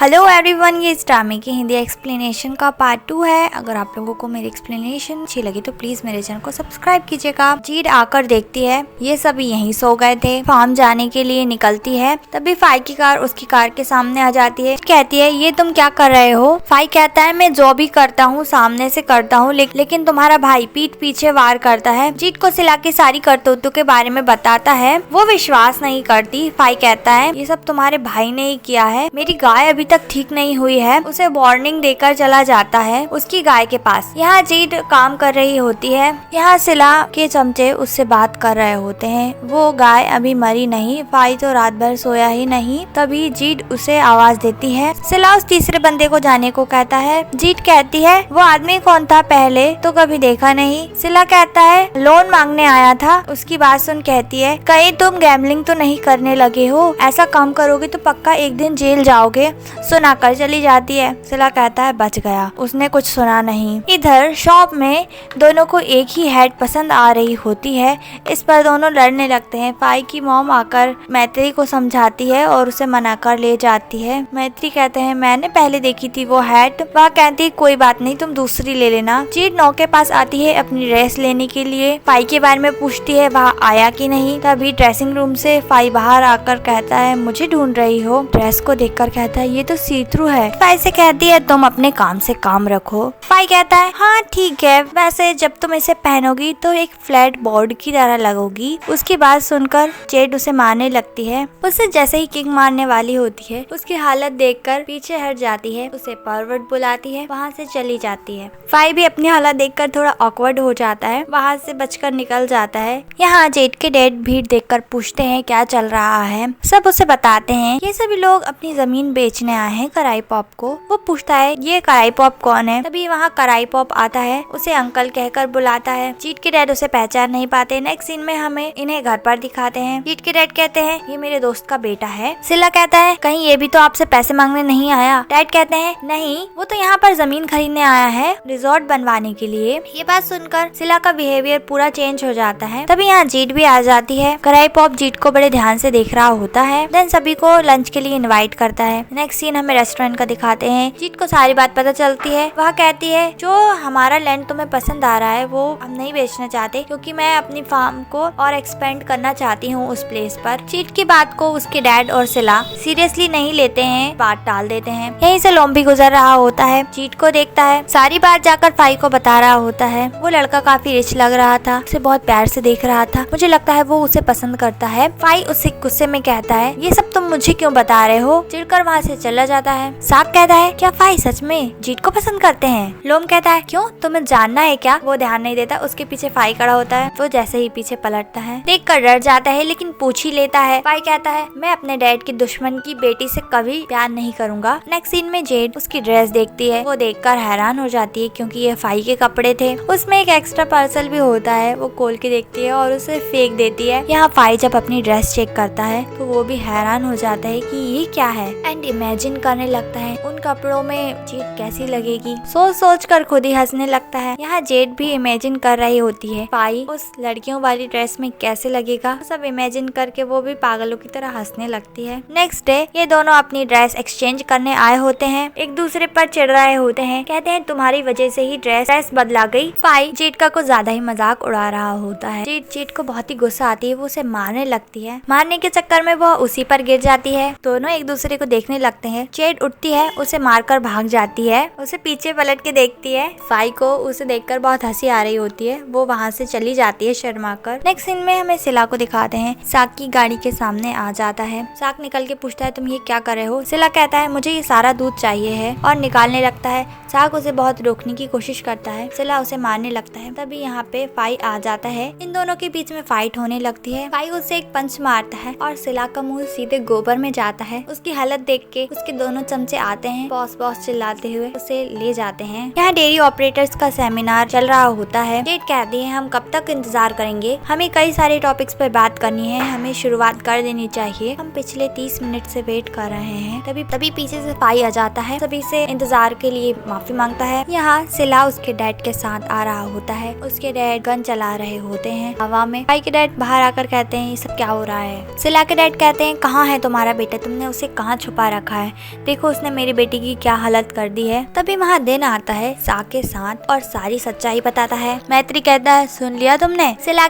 Hello everyone, ये स्टामी की Hindi explanation का पार्ट 2 है। अगर आप लोगों को मेरी एक्सप्लेनेशन अच्छी लगी तो प्लीज मेरे चैनल को सब्सक्राइब कीजिएगा। जीड आकर देखती है ये सभी यहीं सो गए थे। फार्म जाने के लिए निकलती है, तभी फाई की कार उसकी कार के सामने आ जाती है। कहती है ये तुम क्या कर रहे हो? फाई कहता है मैं जो भी करता हूँ सामने से करता हूँ, लेकिन तुम्हारा भाई पीठ पीछे वार करता है। जीड को सिला की सारी करतूतों के बारे में बताता है। वो विश्वास नहीं करती। फाई कहता है ये सब तुम्हारे भाई ने ही किया है, मेरी गाय अभी तक ठीक नहीं हुई है। उसे वार्निंग देकर चला जाता है उसकी गाय के पास। यहाँ जीड काम कर रही होती है। यहाँ सिला के चमचे उससे बात कर रहे होते हैं। वो गाय अभी मरी नहीं। फाई तो रात भर सोया ही नहीं। तभी जीड उसे आवाज देती है। सिला उस तीसरे बंदे को जाने को कहता है। जीड कहती है वो आदमी कौन था? पहले तो कभी देखा नहीं। सिला कहता है लोन मांगने आया था। उसकी बात सुन कहती है कहीं तुम गैम्बलिंग तो नहीं करने लगे हो? ऐसा काम करोगे तो पक्का एक दिन जेल जाओगे। सुनाकर चली जाती है। सिला कहता है बच गया। उसने कुछ सुना नहीं। इधर शॉप में दोनों को एक ही हैट पसंद आ रही होती है। इस पर दोनों लड़ने लगते हैं। फाई की मॉम आकर मैत्री को समझाती है और उसे मना कर ले जाती है। मैत्री कहते हैं मैंने पहले देखी थी वो हैट। वह कहती है कोई बात नहीं, तुम दूसरी ले लेना। जीड नौ के पास आती है अपनी ड्रेस लेने के लिए। फाई के बारे में पूछती है वह आया कि नहीं। तभी ड्रेसिंग रूम से फाई बाहर आकर कहता है मुझे ढूंढ रही हो? ड्रेस को देखकर कहता है ये तो सी थ्रू है। फाई से कहती है तुम अपने काम से काम रखो। फाई कहता है हाँ ठीक है, वैसे जब तुम इसे पहनोगी तो एक फ्लैट बोर्ड की तरह लगोगी। उसकी बात सुनकर जेड उसे मारने लगती है। उसे जैसे ही किक मारने वाली होती है उसकी हालत देखकर पीछे हट जाती है। उसे परवर्ट बुलाती है, वहाँ से चली जाती है। फाई भी अपनी हालत देखकर थोड़ा ऑकवर्ड हो जाता है, वहाँ से बचकर निकल जाता है। यहाँ जेड के डैड भीड़ देखकर पूछते हैं क्या चल रहा है। सब उसे बताते हैं ये सभी लोग अपनी जमीन बेचने आए हैं कराई पॉप को। वो पूछता है ये कराई पॉप कौन है? तभी वहाँ कराई पॉप आता है, उसे अंकल कहकर बुलाता है। जीड के डैड उसे पहचान नहीं पाते। नेक्स्ट सीन में हमें इन्हें घर पर दिखाते हैं। जीड के डैड कहते हैं ये मेरे दोस्त का बेटा है। सिला कहता है कहीं ये भी तो आपसे पैसे मांगने नहीं आया? डैड कहते हैं नहीं, वो तो यहाँ पर जमीन खरीदने आया है रिजॉर्ट बनवाने के लिए। ये बात सुनकर सिला का बिहेवियर पूरा चेंज हो जाता है। तभी यहाँ जीड भी आ जाती है। कराई पॉप जीड को बड़े ध्यान से देख रहा होता है। देन सभी को लंच के लिए इनवाइट करता है। नेक्स्ट सीन हमें रेस्टोरेंट का दिखाते हैं। जीड को सारी बात पता चलती है। वह कहती है जो हमारा लैंड तुम्हें पसंद आ रहा है वो हम नहीं बेचना चाहते, क्योंकि मैं अपनी फार्म को और एक्सपेंड करना चाहती हूँ उस प्लेस पर। जीड की बात को उसके डैड और सिला सीरियसली नहीं लेते हैं, बात टाल देते हैं। यहीं से लोम भी गुजर रहा होता है। जीड को देखता है, सारी बात जाकर फाई को बता रहा होता है। वो लड़का काफी रिच लग रहा था, उसे बहुत प्यार से देख रहा था। मुझे लगता है वो उसे पसंद करता है। फाई उससे गुस्से में कहता है ये सब तुम मुझे क्यों बता रहे हो? चिढ़कर वहाँ से चला जाता है। साक कहता है क्या फाई सच में जीड को पसंद करते हैं? लोम कहता है क्यों, तुम्हें जानना है क्या? वो ध्यान नहीं देता। उसके पीछे फाई खड़ा होता है। वो जैसे ही पीछे पलटता है देखकर डर जाता है, लेकिन पूछ ही लेता है। फाई कहता है मैं अपने डैड की दुश्मन की बेटी से कभी प्यार नहीं करूंगा। नेक्स्ट सीन में जेड उसकी ड्रेस देखती है। वो देखकर हैरान हो जाती है क्योंकि ये फाई के कपड़े थे। उसमें एक एक्स्ट्रा पार्सल भी होता है। वो खोल के देखती है और उसे फेंक देती है। यहाँ फाई जब अपनी ड्रेस चेक करता है तो वो भी हैरान हो जाता है कि ये क्या है, एंड इमेजिन करने लगता है उन कपड़ों में जेड कैसी लगेगी। सोच कर खुद ही हंसने लगता है। यहाँ जेड भी इमेजिन कर रही होती है फाई उस लड़कियों वाली ड्रेस में कैसे लगेगा। सब इमेजिन करके वो भी पागलों की तरह हंसने लगती है। नेक्स्ट डे ये दोनों अपनी ड्रेस एक्सचेंज करने आए होते हैं। एक दूसरे पर चिढ़ रहे होते हैं। कहते हैं तुम्हारी वजह से ही ड्रेस बदला गई। फाई जेड का कुछ ज्यादा ही मजाक उड़ा रहा होता है। जेड को बहुत ही गुस्सा आती है। वो उसे मारने लगती है। मारने के चक्कर में वो उसी पर गिर जाती है। दोनों एक दूसरे को देखने लगते हैं। जेड उठती है, उसे मारकर भाग जाती है। उसे पीछे पलट के देखती है। फाई को उसे देखकर बहुत हंसी आ रही होती है। वो वहाँ से चली जाती है शर्मा कर। नेक्स्ट सीन में हमें सिला को दिखाते हैं। साक की गाड़ी के सामने आ जाता है। साक निकल के पूछता है तुम ये क्या कर रहे हो? सिला कहता है मुझे ये सारा दूध चाहिए है और निकालने लगता है। साक उसे बहुत रोकने की कोशिश करता है। सिला उसे मारने लगता है। तभी यहाँ पे फाई आ जाता है। इन दोनों के बीच में फाइट होने लगती है। फाई उसे एक पंच मारता है और सिला का मुंह सीधे गोबर में जाता है। उसकी हालत देख के उसके दोनों चमचे आते हैं। बॉस बॉस चिल्लाते हुए उसे ले जाते हैं। यहाँ डेयरी ऑपरेटर्स का सेमिनार चल रहा होता है। जेड कहती है हम कब तक इंतजार करेंगे, हमें कई सारे टॉपिक्स पर बात करनी है, हमें शुरुआत कर देनी चाहिए। हम पिछले 30 मिनट से वेट कर रहे हैं। तभी पीछे से फाई आ जाता है। सभी से इंतजार के लिए माफी मांगता है। यहाँ सिला उसके डैड के साथ आ रहा होता है। उसके डैड गन चला रहे होते हैं हवा में। फाई के डैड बाहर आकर कहते हैं ये सब क्या हो रहा है? सिला के डैड कहते हैं कहाँ है तुम्हारा बेटा, तुमने उसे कहाँ छुपा रखा है? है, देखो उसने मेरी बेटी की क्या हालत कर दी है। तभी वहाँ दिन आता है सा के साथ और सारी सच्चाई बताता है। मैत्री कहता है सुन लिया तुमने? सिला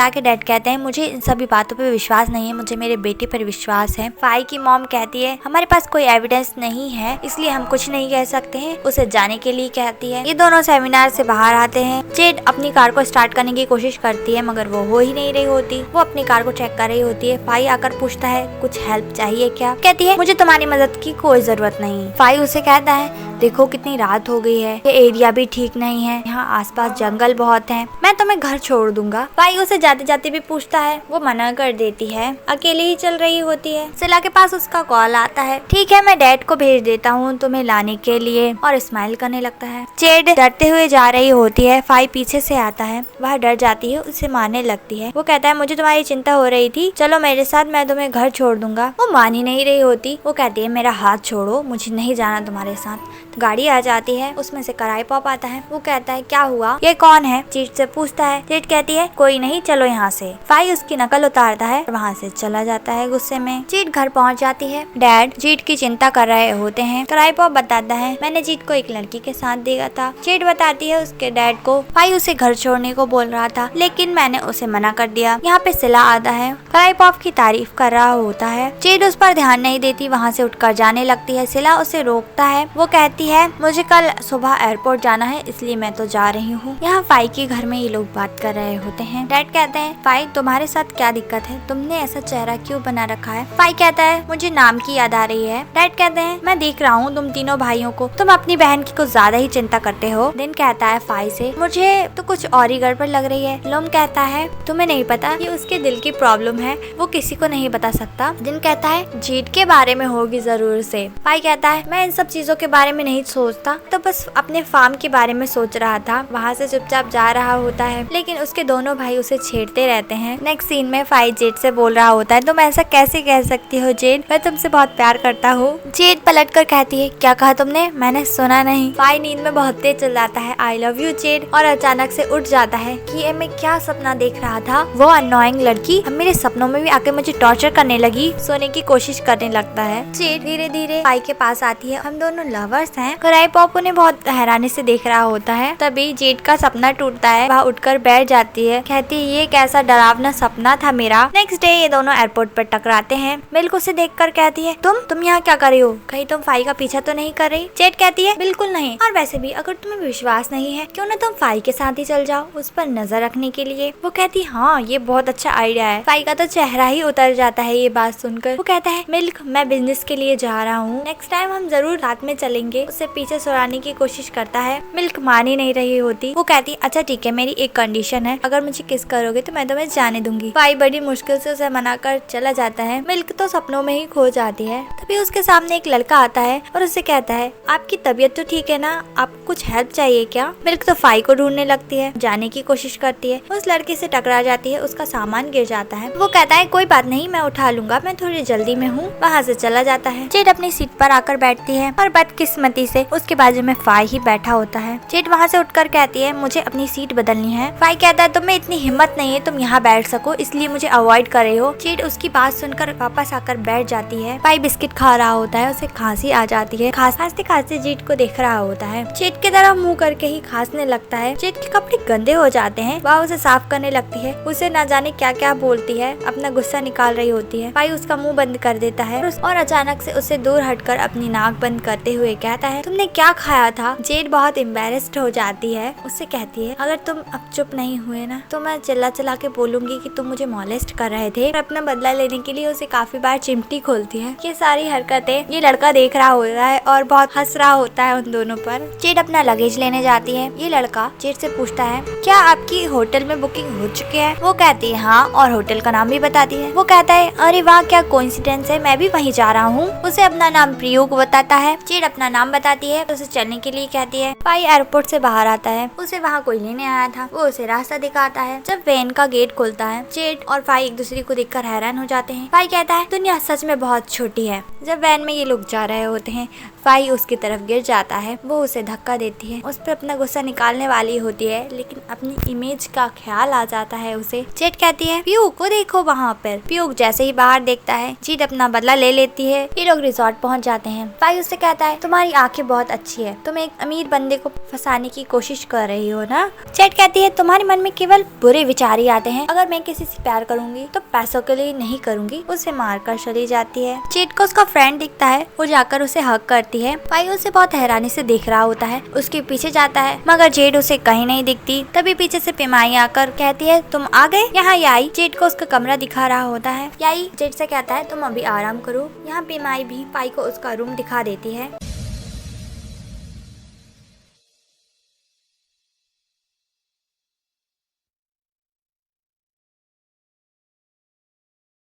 के डैड कहते हैं मुझे इन सभी बातों पे विश्वास नहीं है, मुझे मेरे बेटे पर विश्वास है। फाई की मॉम कहती है हमारे पास कोई एविडेंस नहीं है इसलिए हम कुछ नहीं कह सकते हैं। उसे जाने के लिए कहती है। ये दोनों सेमिनार से बाहर आते हैं। जेड अपनी कार को स्टार्ट करने की कोशिश करती है मगर वो हो ही नहीं रही होती। वो अपनी कार को चेक कर रही होती है। फाई आकर पूछता है कुछ हेल्प चाहिए क्या? कहती है मुझे तुम्हारी मदद की कोई जरूरत नहीं। फाई उसे कहता है देखो कितनी रात हो गई है, ये एरिया भी ठीक नहीं है, यहाँ आसपास जंगल बहुत हैं, मैं तुम्हें घर छोड़ दूंगा। फाई उसे जाते जाते भी पूछता है, वो मना कर देती है, अकेले ही चल रही होती है। सिला के पास उसका कॉल आता है। ठीक है मैं डैड को भेज देता हूँ तुम्हें लाने के लिए, और स्माइल करने लगता है। जेड डरते हुए जा रही होती है। फाई पीछे से आता है, वह डर जाती है, उसे मारने लगती है। वो कहता है मुझे तुम्हारी चिंता हो रही थी, चलो मेरे साथ, मैं तुम्हें घर छोड़ दूंगा। वो मान ही नहीं रही होती। वो कहती है मेरा हाथ छोड़ो, मुझे नहीं जाना तुम्हारे साथ। गाड़ी आ जाती है, उसमें से कराई पॉप आता है। वो कहता है क्या हुआ, ये कौन है? जेड से पूछता है। जेड कहती है कोई नहीं, चलो यहाँ से। फाई उसकी नकल उतारता है, वहाँ से चला जाता है गुस्से में। जेड घर पहुँच जाती है। डैड जेड की चिंता कर रहे होते हैं। कराई पॉप बताता है मैंने जेड को एक लड़की के साथ देखा था। जेड बताती है उसके डैड को फाई उसे घर छोड़ने को बोल रहा था लेकिन मैंने उसे मना कर दिया। यहाँ पे सिला आता है, कराई पॉप की तारीफ कर रहा होता है। जेड उस पर ध्यान नहीं देती, वहाँ से उठकर जाने लगती है। सिला उसे रोकता है। वो कहती है मुझे कल सुबह एयरपोर्ट जाना है इसलिए मैं तो जा रही हूँ। यहाँ फाई के घर में ये लोग बात कर रहे होते हैं। डैड कहते हैं फाई तुम्हारे साथ क्या दिक्कत है, तुमने ऐसा चेहरा क्यों बना रखा है? फाई कहता है मुझे नाम की याद आ रही है। डैड कहते हैं मैं देख रहा हूँ तुम तीनों भाइयों को, तुम अपनी बहन की कुछ ज्यादा ही चिंता करते हो। दिन कहता है फाई से मुझे तो कुछ और ही गड़बड़ लग रही है। लोम कहता है तुम्हें नहीं पता ये उसके दिल की प्रॉब्लम है, वो किसी को नहीं बता सकता। दिन कहता है जेड के बारे में होगी जरूर से। फाई कहता है मैं इन सब चीजों के बारे में नहीं सोचता, तो बस अपने फार्म के बारे में सोच रहा था। वहाँ से चुपचाप जा रहा होता है लेकिन उसके दोनों भाई उसे छेड़ते रहते हैं। नेक्स्ट सीन में फाई जेड से बोल रहा होता है तुम ऐसा कैसे कह सकती हो जेड, मैं तुमसे बहुत प्यार करता हूँ। जेड पलट कर कहती है क्या कहा तुमने, मैंने सुना नहीं। फाई नींद में बहुत तेज चल जाता है आई लव यू जेड, और अचानक से उठ जाता है कि ये मैं क्या सपना देख रहा था। वो अननोइंग लड़की अब मेरे सपनों में भी आके मुझे टॉर्चर करने लगी। सोने की कोशिश करने लगता है। जेड धीरे धीरे फाई के पास आती है। हम दोनों लवर्स हैं। कराई पॉप उन्हें बहुत हैरानी से देख रहा होता है। तभी जेड का सपना टूटता है, वह उठकर बैठ जाती है। कहती है ये कैसा डरावना सपना था मेरा। नेक्स्ट डे ये दोनों एयरपोर्ट पर टकराते हैं। मिल्क उसे देखकर कहती है तुम यहाँ क्या कर रही हो, कहीं तुम फाई का पीछा तो नहीं कर रही? जेड कहती है बिल्कुल नहीं, और वैसे भी अगर तुम्हें विश्वास नहीं है क्यों ना तुम फाई के साथ ही चल जाओ उस पर नजर रखने के लिए। वो कहती हाँ ये बहुत अच्छा आइडिया है। फाई का तो चेहरा ही उतर जाता है ये बात सुनकर। वो कहता है मिल्क मैं बिजनेस के लिए जा रहा हूँ, नेक्स्ट टाइम हम जरूर साथ में चलेंगे। उसे पीछे सुड़ाने की कोशिश करता है। मिल्क मान ही नहीं रही होती। वो कहती अच्छा ठीक है मेरी एक कंडीशन है, अगर मुझे किस करोगे तो मैं तुम्हें जाने दूंगी। फाई बड़ी मुश्किल से उसे मना कर चला जाता है। मिल्क तो सपनों में ही खो जाती है। तभी उसके सामने एक लड़का आता है और उसे कहता है आपकी तबीयत तो ठीक है ना, आपको कुछ हेल्प चाहिए क्या? मिल्क तो फाई को ढूंढने लगती है, जाने की कोशिश करती है, उस लड़के से टकरा जाती है, उसका सामान गिर जाता है। वो कहता है कोई बात नहीं मैं उठा लूंगा, मैं थोड़ी जल्दी में हूँ। वहाँ से चला जाता है। जेड अपनी सीट पर आकर बैठती है और बदकिस्मती से उसके बाजू में फाई ही बैठा होता है। जेड वहाँ से उठकर कहती है मुझे अपनी सीट बदलनी है। फाई कहता है तुम्हें इतनी हिम्मत नहीं है तुम यहाँ बैठ सको, इसलिए मुझे अवॉइड कर रहे हो। जेड उसकी बात सुनकर वापस आकर बैठ जाती है। फाई बिस्किट खा रहा होता है, उसे खांसी आ जाती है। खांसते खांसते जेड को देख रहा होता है। जेड की तरफ मुंह करके ही खांसने लगता है। जेड के कपड़े गंदे हो जाते हैं। वह उसे साफ करने लगती है, उसे ना जाने क्या क्या बोलती है, अपना गुस्सा निकाल रही होती है। फाई उसका मुंह बंद कर देता है और अचानक से उससे दूर हटकर अपनी नाक बंद करते हुए कहता है तुमने क्या खाया था? जेड बहुत एम्बैरेस्ड हो जाती है। उससे कहती है अगर तुम अब चुप नहीं हुए ना तो मैं चिल्ला चिल्ला के बोलूंगी कि तुम मुझे मॉलेस्ट कर रहे थे। और अपना बदला लेने के लिए उसे काफी बार चिमटी खोलती है। ये सारी हरकतें ये लड़का देख रहा होता है और बहुत हंस रहा होता है उन दोनों पर। जेड अपना लगेज लेने जाती है। ये लड़का जेड से पूछता है क्या आपकी होटल में बुकिंग हो चुकी है? वो कहती है हाँ, और होटल का नाम भी बताती है। वो कहता है अरे वाह क्या कोइंसिडेंस है, मैं भी वहीं जा रहा हूँ। उसे अपना नाम प्रियोग बताता है। जेड अपना नाम बताती है, उसे चलने के लिए कहती है। फाई एयरपोर्ट से बाहर आता है, उसे वहाँ कोई लेने आया था। वो उसे रास्ता दिखाता है। जब वैन का गेट खुलता है जेड और फाई एक दूसरे को देखकर हैरान हो जाते हैं। फाई कहता है दुनिया सच में बहुत छोटी है। जब वैन में ये लोग जा रहे होते हैं, फाई उसकी तरफ गिर जाता है। वो उसे धक्का देती है, उस पर अपना गुस्सा निकालने वाली होती है, लेकिन अपनी इमेज का ख्याल आ जाता है उसे। जेट कहती है प्यूक को देखो वहाँ पर। प्यूक जैसे ही बाहर देखता है, जीत अपना बदला ले लेती है। ये लोग रिजॉर्ट पहुँच जाते हैं। फाई उससे कहता है तुम्हारी आंखें बहुत अच्छी है, तुम एक अमीर बंदे को फंसाने की कोशिश कर रही हो ना। जेट कहती है तुम्हारे मन में केवल बुरे विचार ही आते हैं, अगर मैं किसी से प्यार करूंगी तो पैसों के लिए नहीं करूंगी। उसे मारकर चली जाती है। जेट को उसका फ्रेंड दिखता है, वो जाकर उसे हक करती है। फाई उसे बहुत हैरानी से देख रहा होता है, उसके पीछे जाता है, मगर जेट उसे कहीं नहीं दिखती। तभी पीछे से पेमाई आकर कहती है तुम आ गए। यहाँ याई जेट को उसका कमरा दिखा रहा होता है। याई जेट से कहता है तुम अभी आराम करो। यहाँ पेमाई भी फाई को उसका रूम दिखा देती है।